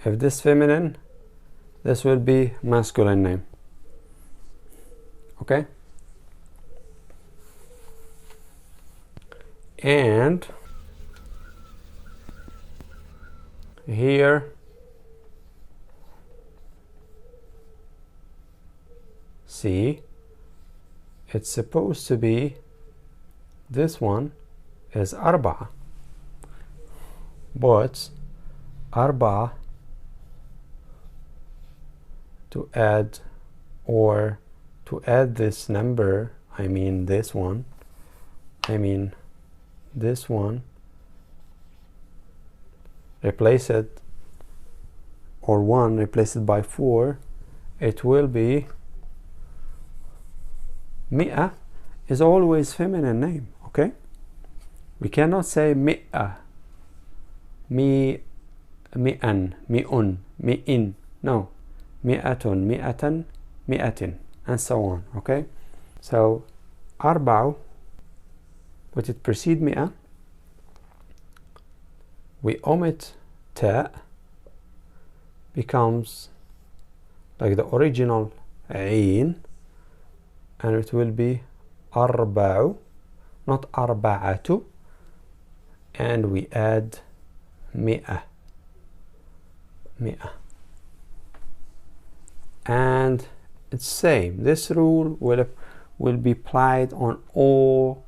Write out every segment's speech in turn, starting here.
If this feminine, this will be masculine name. Okay? And here see, it's supposed to be, this one is أربعة, but أربعة to add, or to add this number, I mean this one, replace it, or 1 replace it by 4, it will be مئة is always feminine name, okay? We cannot say مئة, مئن, مئن, مئن, no, مئة, مئة, مئة, and so on, okay? So أربعة, would it precede مئة? We omit تاء, becomes like the original عين, and it will be أربع, not أربعة, and we add مئة, and it's same. This rule will be applied on all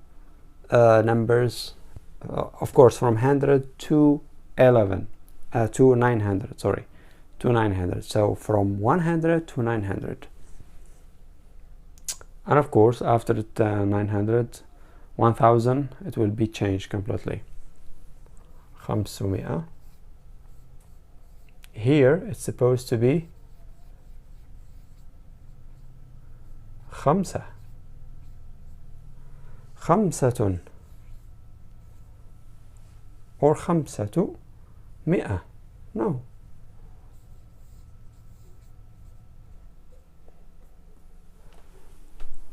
numbers, of course, from 100 to 900. Sorry, to 900. So from 100 to 900. And of course, after 900, 1000, it will be changed completely. 500. Here, it's supposed to be خمسة, خمسة, or خمسة مئة. No.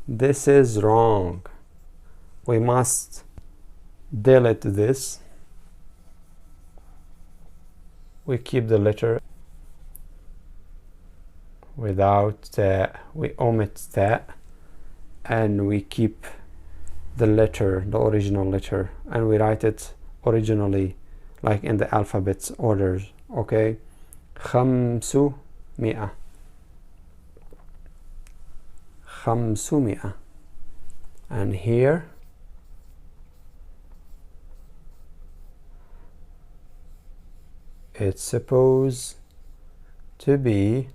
This is wrong. We must delete this. We keep the letter without we omit that, and we keep the letter, the original letter, and we write it originally like in the alphabet's orders. Okay, خمسمائة, خمسمائة, and here it's supposed to be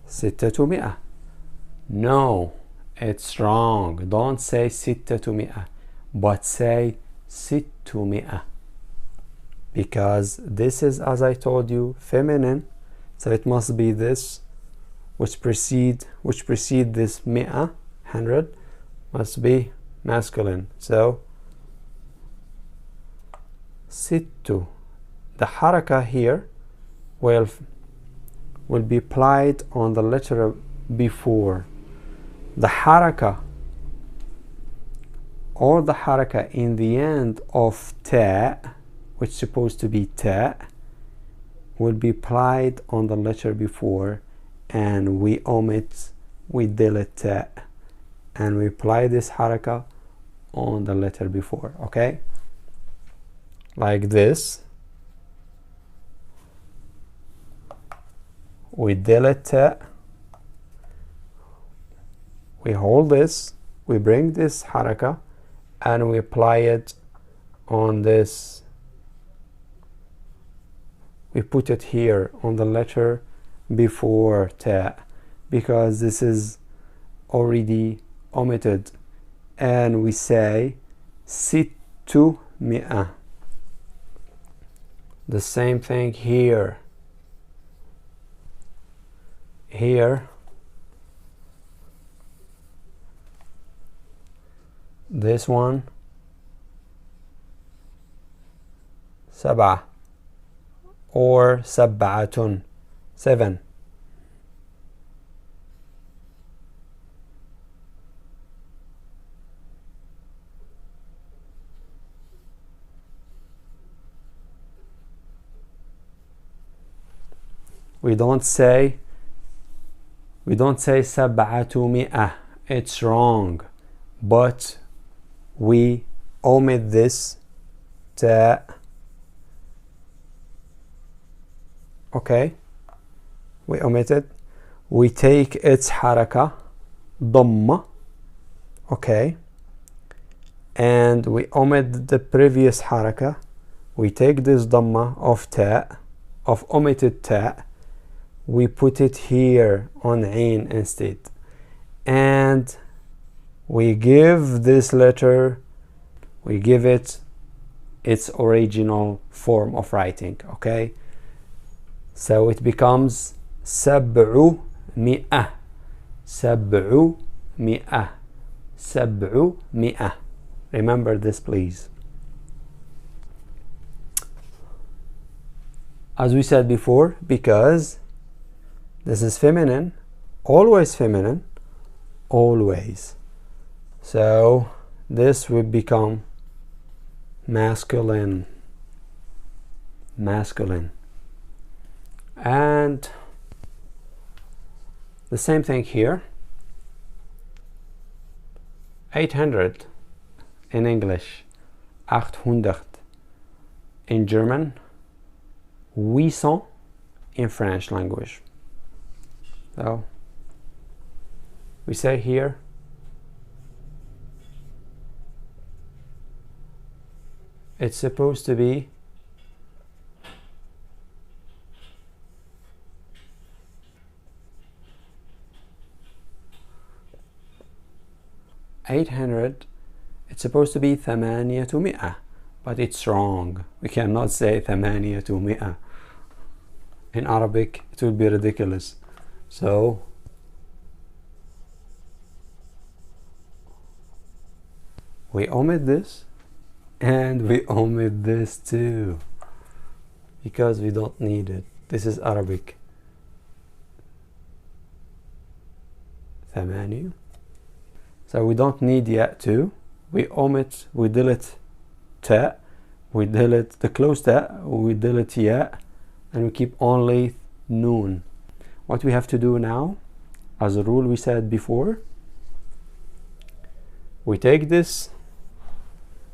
ستمائة. No, it's wrong. Don't say ستمائة, but say ستمائة, because this is, as I told you, feminine, so it must be this which precede this مئة, 100, must be masculine. So ستة, the حركة here will be applied on the letter before. The حركة, or the حركة in the end of تاء, which is supposed to be تاء, will be applied on the letter before, and we omit, we delete تاء, and we apply this حركة on the letter before. Okay, like this. We delete تاء, we hold this, we bring this حركة, and we apply it on this. We put it here on the letter before تاء, because this is already omitted, and we say ستمائة. The same thing here. Here, this one, سبعة, or سبعة, 7. We don't say 700. It's wrong. But we omit this ta. Okay, we omit it. We take its haraka, dhamma. Okay, and we omit the previous haraka. We take this dhamma of ta, of omitted ta, we put it here on ain instead, and we give this letter, we give it its original form of writing. Okay, so it becomes 700. 700. 700. Remember this, please. As we said before, because this is feminine, always feminine, always. So this will become masculine. Masculine. And the same thing here. 800 in English, 800 in German, 800 in French language. So we say here it's supposed to be 800. It's supposed to be 800, but it's wrong. We cannot say 800. In Arabic it will be ridiculous. So we omit this and we omit this too, because we don't need it. This is Arabic. 8. So we don't need yet too. We omit, we delete ta, we delete the close ta, we delete ya, and we keep only noon. What we have to do now, as a rule we said before, we take this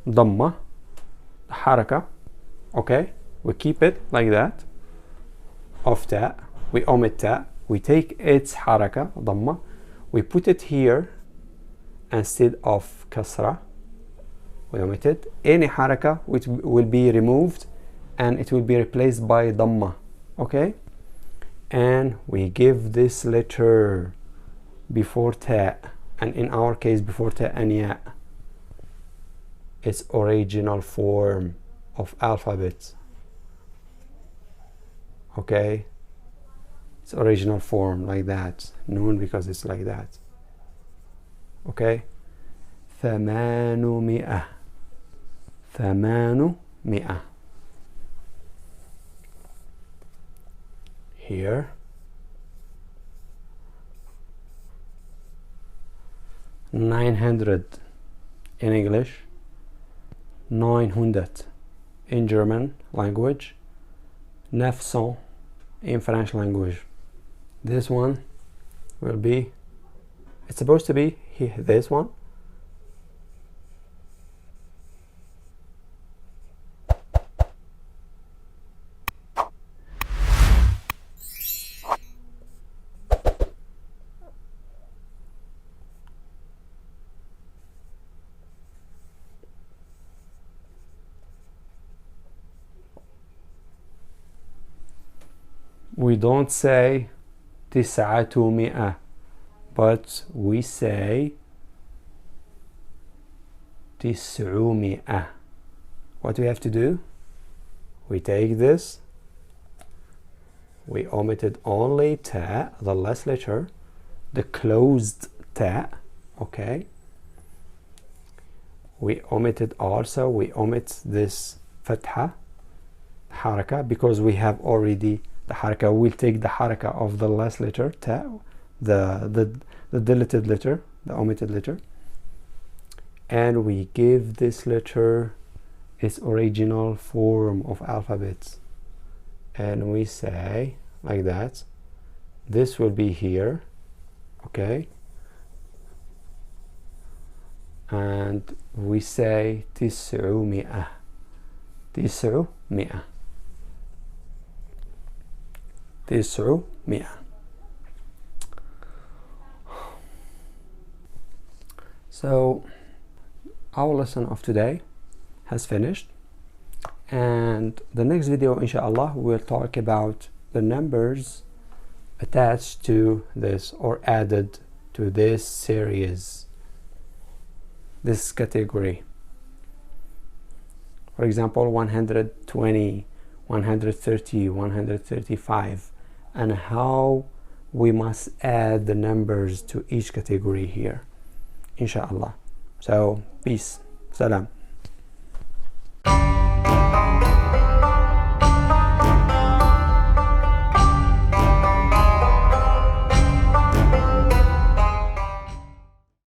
dhamma, haraka, okay, we keep it like that, of ta, we omit ta, we take its haraka, dhamma, we put it here instead of kasra, we omit it. Any haraka which will be removed and it will be replaced by dhamma. Okay, and we give this letter before ta, and in our case before ta and ya, its original form of alphabet. Okay, its original form like that, noon, because it's like that. Okay, 800. 800. Here 900 in English, 900 in German language, 900 in French language. This one will be, it's supposed to be here, this one. We don't say 900, but we say 900. What we have to do? We take this, we omitted only ta, the last letter, the closed ta, okay. We omitted also, we omit this fatha, haraka, because we have already the haraka. We'll take the haraka of the last letter, ta, the deleted letter, the omitted letter, and we give this letter its original form of alphabet, and we say like that. This will be here, okay, and we say 900 900 900. So our lesson of today has finished, and the next video inshallah we'll talk about the numbers attached to this or added to this series, this category. For example, 120, 130, 135, and how we must add the numbers to each category here inshallah. So peace, salam.